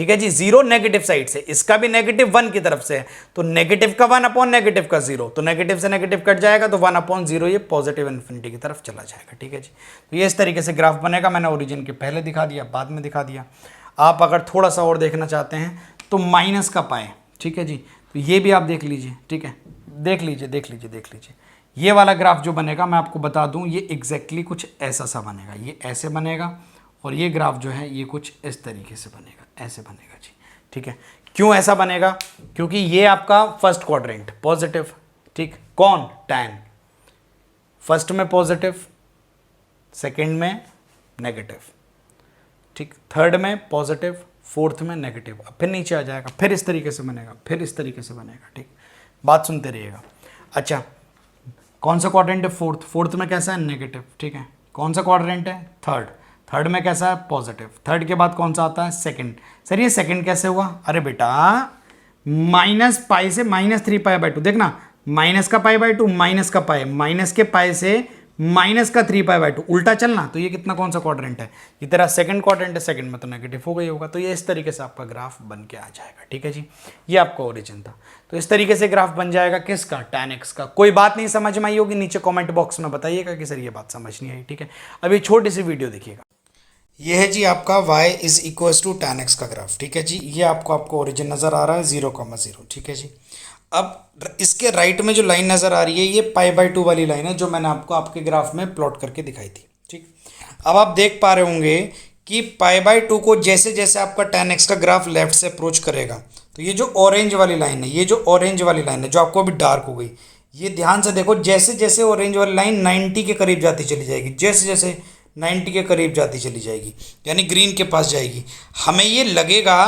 ठीक है जी, जीरो नेगेटिव साइड से, इसका भी नेगेटिव 1 की तरफ से है, तो नेगेटिव का 1 अपॉन नेगेटिव का 0, तो नेगेटिव से नेगेटिव कट जाएगा, तो 1 अपॉन 0 ये पॉजिटिव इन्फिनिटी की तरफ चला जाएगा। ठीक है जी, तो ये इस तरीके से ग्राफ बनेगा। मैंने ओरिजिन के पहले दिखा दिया, बाद में दिखा दिया। आप अगर थोड़ा सा और देखना चाहते हैं तो माइनस का पाए, ठीक है जी, तो ये भी आप देख लीजिए। ठीक है, देख लीजिए ये वाला ग्राफ जो बनेगा, मैं आपको बता दूं, ये एग्जैक्टली कुछ ऐसा सा बनेगा, ये ऐसे बनेगा, और ये ग्राफ जो है ये कुछ इस तरीके से बनेगा, ऐसे बनेगा जी। ठीक है, क्यों ऐसा बनेगा? क्योंकि ये आपका फर्स्ट क्वाड्रेंट पॉजिटिव, ठीक, कौन? टैन, फर्स्ट में पॉजिटिव, सेकंड में नेगेटिव, ठीक, थर्ड में पॉजिटिव, फोर्थ में नेगेटिव, अब फिर नीचे आ जाएगा, फिर इस तरीके से बनेगा, फिर इस तरीके से बनेगा। ठीक, बात सुनते रहिएगा। अच्छा, कौन सा क्वाड्रेंट है? फोर्थ, फोर्थ में कैसा है? नेगेटिव। ठीक है, कौन सा क्वाड्रेंट है? थर्ड, थर्ड में कैसा है? पॉजिटिव। थर्ड के बाद कौन सा आता है? सेकंड। सर ये सेकंड कैसे हुआ? अरे बेटा, माइनस पाई से -3π/2, देखना, माइनस का π/2, माइनस का पाई, माइनस के पाई से माइनस का 3π/2, उल्टा चलना, तो ये कितना, कौन सा क्वाड्रेंट है? ये तेरा सेकंड क्वाड्रेंट है, सेकंड में तो नेगेटिव हो गई होगा, तो ये इस तरीके से आपका ग्राफ बन के आ जाएगा। ठीक है जी, ये आपका ओरिजिन था। तो इस तरीके से ग्राफ बन जाएगा किसका? tan x का। कोई बात नहीं समझ में आई होगी, नीचे कॉमेंट बॉक्स में बताइएगा कि सर ये बात समझ नहीं आई। ठीक है, अभी छोटी सी वीडियो देखिएगा। ये है जी आपका y = tan x का ग्राफ। ठीक है जी, ये आपको ओरिजिन नज़र आ रहा है 0,0। ठीक है जी, अब इसके राइट में जो लाइन नज़र आ रही है ये π/2 वाली लाइन है, जो मैंने आपको आपके ग्राफ में प्लॉट करके दिखाई थी। ठीक, अब आप देख पा रहे होंगे कि π/2 को जैसे जैसे आपका tan x का ग्राफ लेफ्ट से अप्रोच करेगा, तो ये जो ऑरेंज वाली लाइन है, ये जो ऑरेंज वाली लाइन है जो आपको अभी डार्क हो गई, ये ध्यान से देखो, जैसे जैसे ऑरेंज वाली लाइन 90 के करीब जाती चली जाएगी, जैसे जैसे 90 के करीब जाती चली जाएगी, यानी ग्रीन के पास जाएगी, हमें ये लगेगा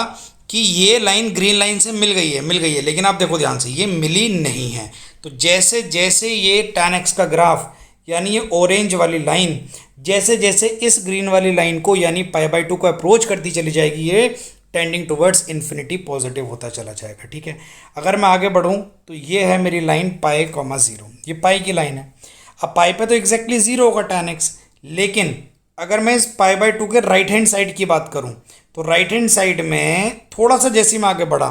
कि ये लाइन ग्रीन लाइन से मिल गई है, लेकिन आप देखो ध्यान से, ये मिली नहीं है। तो जैसे जैसे ये tan x का ग्राफ, यानी ये ऑरेंज वाली लाइन जैसे जैसे इस ग्रीन वाली लाइन को, यानी π/2 को अप्रोच करती चली जाएगी, ये टेंडिंग टुवर्ड्स इन्फिनिटी पॉजिटिव होता चला जाएगा। ठीक है, अगर मैं आगे बढ़ूँ तो ये है मेरी लाइन π,0, ये पाई की लाइन है। अब पाई पे तो एग्जैक्टली 0 होगा tan x, लेकिन अगर मैं इस π/2 के राइट हैंड साइड की बात करूं, तो राइट हैंड साइड में थोड़ा सा जैसे मैं आगे बढ़ा,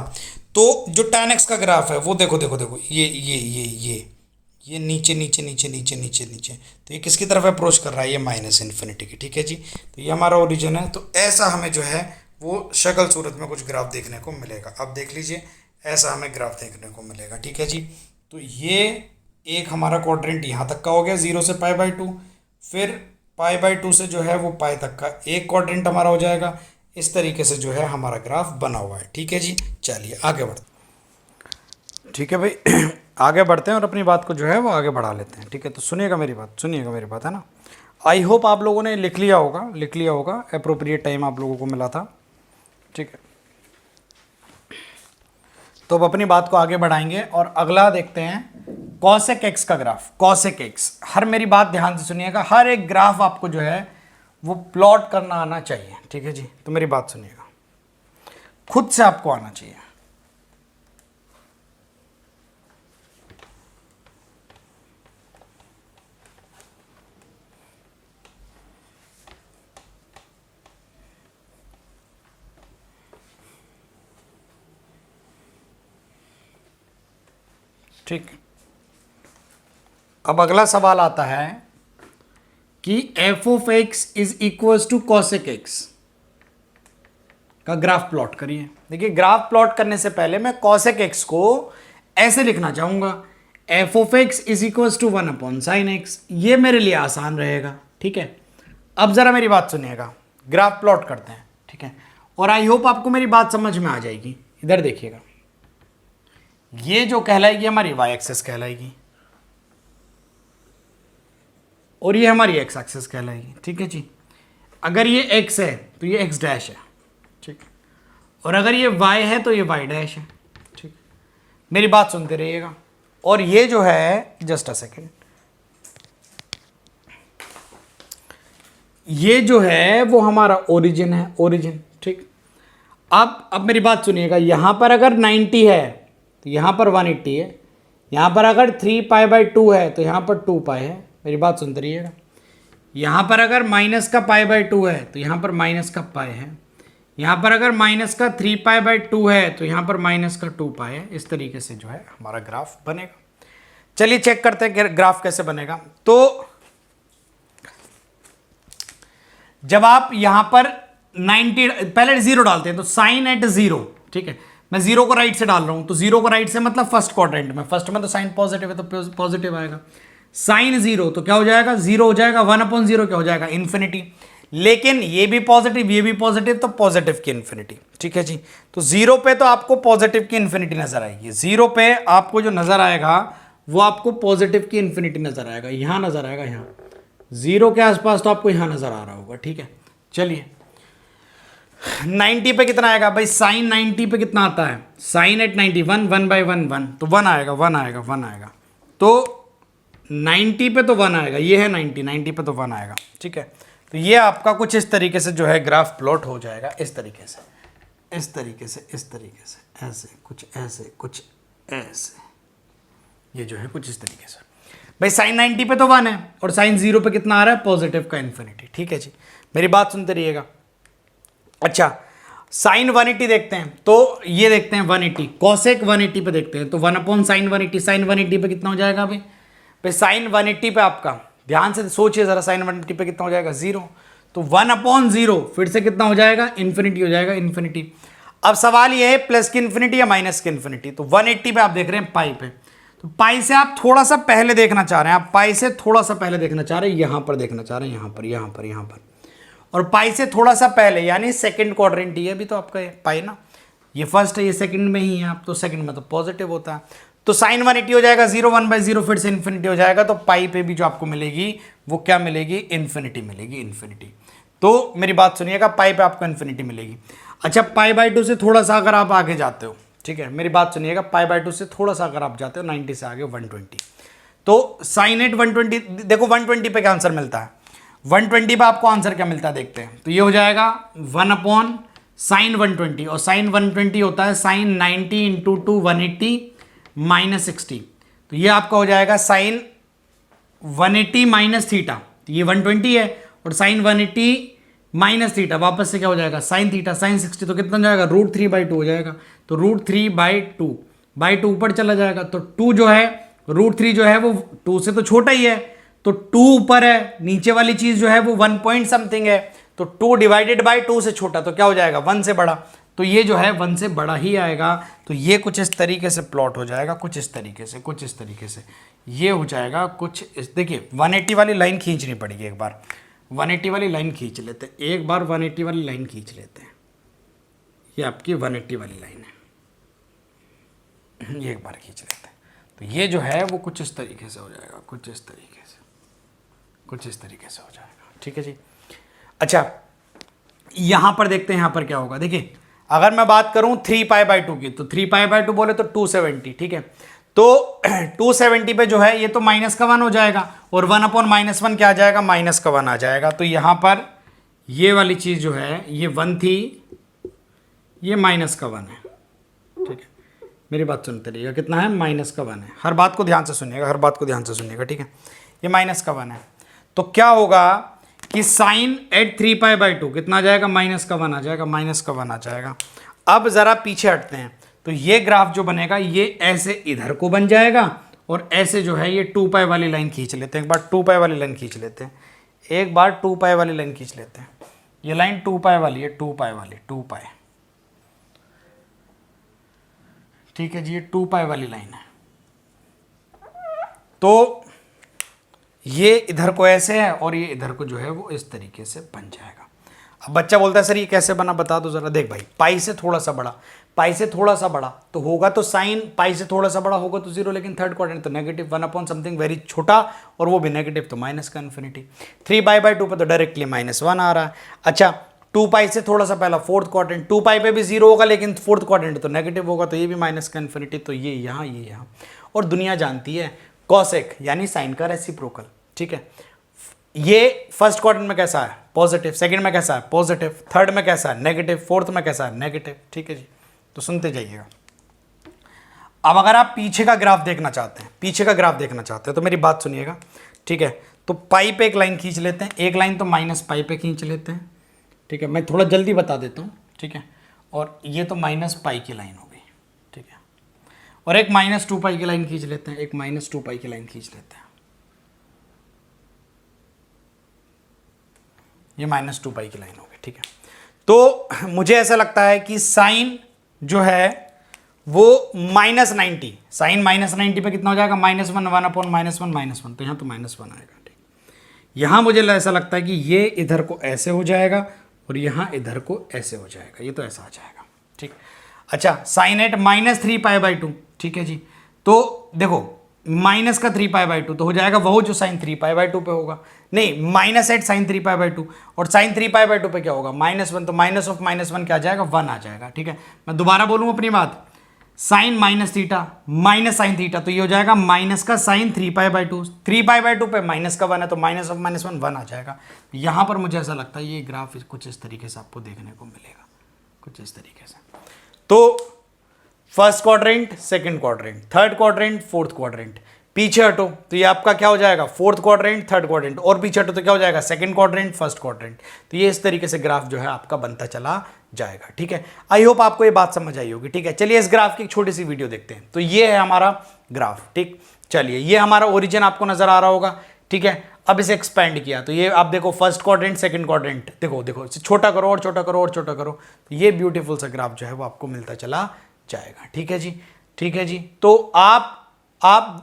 तो जो tan x का ग्राफ है वो देखो, ये नीचे नीचे नीचे नीचे नीचे नीचे, तो ये किसकी तरफ अप्रोच कर रहा है? ये -∞ की। ठीक है जी, तो ये हमारा ओरिजिन है। तो ऐसा हमें जो है वो शक्ल सूरत में कुछ ग्राफ देखने को मिलेगा। अब देख लीजिए, ऐसा हमें ग्राफ देखने को मिलेगा। ठीक है जी, तो ये एक हमारा क्वाड्रेंट यहाँ तक का हो गया, 0 से π/2, फिर π/2 से जो है वो पाई तक का एक क्वाड्रेंट हमारा हो जाएगा। इस तरीके से जो है हमारा ग्राफ बना हुआ है। ठीक है जी, चलिए आगे बढ़ते। ठीक है भाई, आगे बढ़ते हैं और अपनी बात को जो है वो आगे बढ़ा लेते हैं। ठीक है, तो सुनिएगा मेरी बात, है ना। आई होप आप लोगों ने लिख लिया होगा, अप्रोप्रिएट टाइम आप लोगों को मिला था। ठीक है, तो अब अपनी बात को आगे बढ़ाएंगे और अगला देखते हैं cosec x का ग्राफ। cosec x, हर मेरी बात ध्यान से सुनिएगा, हर एक ग्राफ आपको जो है वो प्लॉट करना आना चाहिए। ठीक है जी, तो मेरी बात सुनिएगा, खुद से आपको आना चाहिए। ठीक, अब अगला सवाल आता है कि f(x) = cosec x का ग्राफ प्लॉट करिए। देखिए, ग्राफ प्लॉट करने से पहले मैं cosec x को ऐसे लिखना चाहूंगा, f(x) = 1/sin x। ये मेरे लिए आसान रहेगा। ठीक है, अब जरा मेरी बात सुनिएगा, ग्राफ प्लॉट करते हैं। ठीक है, और आई होप आपको मेरी बात समझ में आ जाएगी। इधर देखिएगा, ये जो कहलाएगी हमारी y एक्सिस कहलाएगी, और ये हमारी x एक्सिस कहलाएगी। ठीक है जी, अगर ये x है तो ये x डैश है। ठीक, और अगर ये y है तो ये y डैश है। ठीक, मेरी बात सुनते रहिएगा। और ये जो है, जस्ट अ सेकेंड, ये जो है वो हमारा ओरिजिन है, ओरिजिन। ठीक, अब मेरी बात सुनिएगा, यहां पर अगर 90 है तो यहाँ पर 180 है, यहाँ पर अगर 3π/2 है तो यहाँ पर 2π है। मेरी बात सुनते रहिएगा, यहाँ पर अगर माइनस का π/2 है तो यहाँ पर माइनस का पाई है, यहाँ पर अगर माइनस का 3π/2 है तो यहाँ पर माइनस का 2π है। इस तरीके से जो है हमारा ग्राफ बनेगा। चलिए चेक करते हैं ग्राफ कैसे बनेगा। तो जब आप यहां पर 90 पहले 0 डालते हैं तो साइन एट 0, ठीक है, मैं 0 को राइट से डाल रहा हूं तो 0 को राइट से मतलब फर्स्ट क्वाड्रेंट में, फर्स्ट में तो साइन पॉजिटिव है तो पॉजिटिव आएगा। साइन 0 तो क्या हो जाएगा, 0 हो जाएगा। 1/0 क्या हो जाएगा, इन्फिनिटी। लेकिन ये भी पॉजिटिव तो पॉजिटिव की इन्फिनिटी, ठीक है जी। तो 0 पे तो आपको पॉजिटिव की इन्फिनिटी नजर आएगी। 0 पे आपको जो नजर आएगा वो आपको पॉजिटिव की इन्फिनिटी नजर आएगा, यहां नजर आएगा, यहां 0 के आसपास तो आपको यहां नजर आ रहा होगा, ठीक है। चलिए 90 पे कितना आएगा भाई, साइन 90 पे कितना आता है, साइन एट 90 1/1 तो 1 आएगा, 1 आएगा, 1 आएगा। तो 90 पे तो 1 आएगा, ये है 90 पे तो 1 आएगा, ठीक है। तो ये आपका कुछ इस तरीके से जो है ग्राफ प्लॉट हो जाएगा, इस तरीके से, इस तरीके से, इस तरीके से, ऐसे कुछ, ऐसे कुछ, ऐसे, ये जो है कुछ इस तरीके से। भाई साइन 90 पे तो 1 है और साइन 0 पे कितना आ रहा है, पॉजिटिव का इन्फिनिटी, ठीक है जी। मेरी बात सुनते रहिएगा। अच्छा साइन 180 देखते हैं, तो ये देखते हैं 180, कॉसेक 180 पे देखते हैं तो 1/sin 180, साइन 180 पे कितना हो जाएगा भाई साइन 180 पे आपका ध्यान से सोचिए जरा, साइन 180 पे कितना हो जाएगा, 0। तो 1/0 फिर से कितना हो जाएगा, इन्फिनिटी हो जाएगा, इन्फिनिटी। अब सवाल ये है प्लस की इन्फिनिटी या माइनस की इन्फिनिटी। तो 180 पे आप देख रहे हैं पाई पे, तो पाई से आप थोड़ा सा पहले देखना चाह रहे हैं, आप पाई से थोड़ा सा पहले देखना चाह रहे हैं, यहां पर देखना चाह रहे हैं, यहां पर, यहां पर, यहां पर, और पाई से थोड़ा सा पहले यानी सेकंड क्वाड्रेंट ही है अभी तो आपका पाई ना, ये फर्स्ट है, ये सेकंड में ही है, आप तो सेकंड में तो पॉजिटिव होता है। तो साइन 180 हो जाएगा 0, 1/0 फिर से इन्फिनिटी हो जाएगा। तो पाई पे भी जो आपको मिलेगी वो क्या मिलेगी, इन्फिनिटी मिलेगी, इन्फिनिटी। तो मेरी बात सुनिएगा, पाई पे आपको इन्फिनिटी मिलेगी। अच्छा π/2 से थोड़ा सा अगर आप आगे जाते हो, ठीक है, मेरी बात सुनिएगा, π/2 से थोड़ा सा अगर आप जाते हो 90 से आगे 120, तो साइन एट 120, देखो 120 पे क्या आंसर मिलता है, 120 पे आपको आंसर क्या मिलता है देखते हैं। तो ये हो जाएगा 1/sin 120, और साइन 120 होता है साइन 90 इंटू 2 180 माइनस 60। तो ये आपका हो जाएगा साइन 180 माइनस थीटा, तो ये 120 है, और साइन 180 माइनस थीटा वापस से क्या हो जाएगा, साइन थीटा, साइन 60, तो कितना जाएगा, √3/2 हो जाएगा। तो √3/2 ऊपर चला जाएगा, तो 2 जो है, √3 जो है वो 2 से तो छोटा ही है, तो 2 ऊपर है, नीचे वाली चीज जो है वो 1 पॉइंट समथिंग है, तो 2 डिवाइडेड बाय 2 से छोटा, तो क्या हो जाएगा, 1 से बड़ा। तो ये जो है 1 से बड़ा ही आएगा। तो ये कुछ इस तरीके से प्लॉट हो जाएगा, कुछ इस तरीके से, कुछ इस तरीके से ये हो जाएगा कुछ इस, देखिए 180 वाली लाइन खींचनी पड़ेगी एक बार, 180 वाली लाइन खींच लेते हैं एक बार, 180 वाली लाइन खींच लेते हैं, ये आपकी 180 वाली लाइन है, ये एक बार खींच लेते हैं। तो ये जो है वो कुछ इस तरीके से हो जाएगा, कुछ इस तरीके से, कुछ इस तरीके से हो जाएगा, ठीक है जी। अच्छा यहां पर देखते हैं यहां पर क्या होगा। देखिए अगर मैं बात करूं 3π/2 की, तो 3π/2 बोले तो 270, ठीक है। तो 270 पे जो है ये तो माइनस का 1 हो जाएगा, और 1/-1 क्या आ जाएगा, माइनस का 1 आ जाएगा। तो यहां पर ये वाली चीज जो है ये 1 थी, ये माइनस का 1 है, ठीक है। मेरी बात सुनते रहिएगा, कितना है, माइनस का 1 है। हर बात को ध्यान से सुनिएगा, हर बात को ध्यान से सुनिएगा, ठीक है। ये माइनस का 1 है, तो क्या होगा कि साइन एट 3π/2 कितना आ जाएगा, माइनस का 1 आ जाएगा, माइनस का 1 आ जाएगा। अब जरा पीछे हटते हैं, तो ये ग्राफ जो बनेगा ये ऐसे इधर को बन जाएगा, और ऐसे जो है ये 2π वाली लाइन खींच लेते हैं, एक बार 2π वाली लाइन खींच लेते हैं, एक बार 2π वाली लाइन खींच लेते हैं। ये लाइन 2π वाली है, 2π वाली, 2π, ठीक है जी, ये 2π वाली लाइन है। तो ये इधर को ऐसे है और ये इधर को जो है वो इस तरीके से बन जाएगा। अब बच्चा बोलता है सर ये कैसे बना, बता दो जरा। देख भाई, पाई से थोड़ा सा बड़ा, पाई से थोड़ा सा बड़ा तो होगा तो साइन, पाई से थोड़ा सा बड़ा होगा तो 0, लेकिन थर्ड क्वाड्रेंट तो नेगेटिव, 1/समथिंग वेरी छोटा और वो भी नेगेटिव, तो माइनस का इन्फिनिटी। 3π/2 पे तो डायरेक्टली -1 आ रहा है। अच्छा 2π से थोड़ा सा पहला फोर्थ क्वाड्रेंट, 2π पे भी 0 होगा लेकिन फोर्थ क्वाड्रेंट तो नेगेटिव होगा, तो ये भी माइनस का इन्फिनिटी, तो ये यहाँ, ये यहाँ। और दुनिया जानती है कॉसेक यानी साइन का रेसिप्रोकल, ठीक है। ये फर्स्ट क्वाड्रेंट में कैसा है, पॉजिटिव, सेकंड में कैसा है, पॉजिटिव, थर्ड में कैसा है, नेगेटिव, फोर्थ में कैसा है, नेगेटिव, ठीक है जी। तो सुनते जाइएगा। अब अगर आप पीछे का ग्राफ देखना चाहते हैं, पीछे का ग्राफ देखना चाहते हैं तो मेरी बात सुनिएगा, ठीक है। तो पाई पे एक लाइन खींच लेते हैं, एक लाइन तो -π पे खींच लेते हैं, ठीक है। मैं थोड़ा जल्दी बता देता हूँ, ठीक है, और ये तो माइनस पाई की लाइन हो गई, ठीक है, और एक माइनस 2 पाई की लाइन खींच लेते हैं, एक माइनस 2 पाई की लाइन खींच लेते हैं, ये माइनस 2 पाई की लाइन हो गई, ठीक है। तो मुझे ऐसा लगता है कि साइन जो है वो -90, साइन -90 पे कितना हो जाएगा, -1, 1 अपॉन -1, तो यहाँ तो -1 आएगा, ठीक। यहाँ मुझे ऐसा लगता है कि ये इधर को ऐसे हो जाएगा और यहाँ इधर को ऐसे हो जाएगा, ये तो ऐसा आ जाएगा, ठीक। अच्छा, साइन एट -3 पाई/2, ठीक है जी। तो देखो माइनस का 3 पाई/2 तो हो जाएगा वो जो साइन 3 पाई/2 पे होगा, नहीं -8 साइन 3 पाई/2, और साइन 3 पाई/2 पे क्या होगा, -1, तो माइनस ऑफ -1 क्या आ जाएगा, 1 आ जाएगा, ठीक है। मैं दोबारा बोलूँ अपनी बात, sine minus theta minus sine theta, तो ये हो जाएगा माइनस का साइन 3 पाई/2, 3 पाई/2 पे माइनस का 1 है, तो माइनस ऑफ -1 1 आ जाएगा। यहाँ पर मुझे ऐसा लगता है ये ग्राफ कुछ इस तरीके से आपको देखने को मिलेगा, कुछ इस तरीके से। तो first quadrant, second quadrant, third quadrant, fourth quadrant, पीछे हटो तो ये आपका क्या हो जाएगा, फोर्थ क्वाड्रेंट, थर्ड क्वाड्रेंट, और पीछे हटो तो क्या हो जाएगा, सेकंड क्वाड्रेंट, फर्स्ट क्वाड्रेंट। तो ये इस तरीके से ग्राफ जो है आपका बनता चला जाएगा, ठीक है। आई होप आपको ये बात समझ आई होगी, ठीक है। चलिए इस ग्राफ की एक छोटी सी वीडियो देखते हैं। तो ये है हमारा ग्राफ, ठीक। चलिए ये हमारा ओरिजिन आपको नजर आ रहा होगा, ठीक है। अब इसे एक्सपेंड किया तो ये आप देखो फर्स्ट क्वाड्रेंट, सेकंड क्वाड्रेंट, देखो देखो इसे छोटा करो और छोटा करो और छोटा करो, तो ये ब्यूटीफुल सा ग्राफ जो है वो आपको मिलता चला जाएगा, ठीक है जी, ठीक है जी। तो आप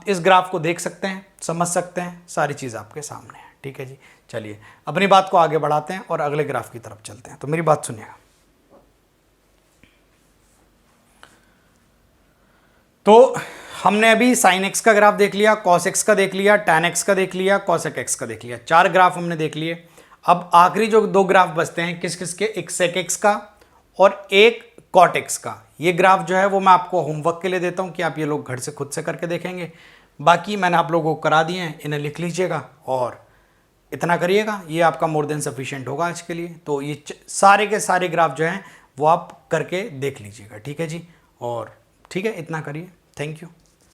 इस ग्राफ को देख सकते हैं, समझ सकते हैं, सारी चीज़ आपके सामने है, ठीक है जी। चलिए अपनी बात को आगे बढ़ाते हैं और अगले ग्राफ की तरफ चलते हैं। तो मेरी बात सुनिएगा। तो हमने अभी साइन एक्स का ग्राफ देख लिया, कॉस एक्स का देख लिया, टैन एक्स का देख लिया, कॉसेक एक्स का देख लिया, 4 ग्राफ हमने देख लिए। अब आखिरी जो 2 ग्राफ बचते हैं किस किस के, एक सेक एक्स का और एक कॉट एक्स का। ये ग्राफ जो है वो मैं आपको होमवर्क के लिए देता हूं कि आप ये लोग घर से खुद से करके देखेंगे। बाकी मैंने आप लोगों को करा दिए हैं, इन्हें लिख लीजिएगा और इतना करिएगा, ये आपका मोर देन सफिशिएंट होगा आज के लिए। तो ये सारे के सारे ग्राफ जो हैं वो आप करके देख लीजिएगा, ठीक है जी। और ठीक है, इतना करिए, थैंक यू।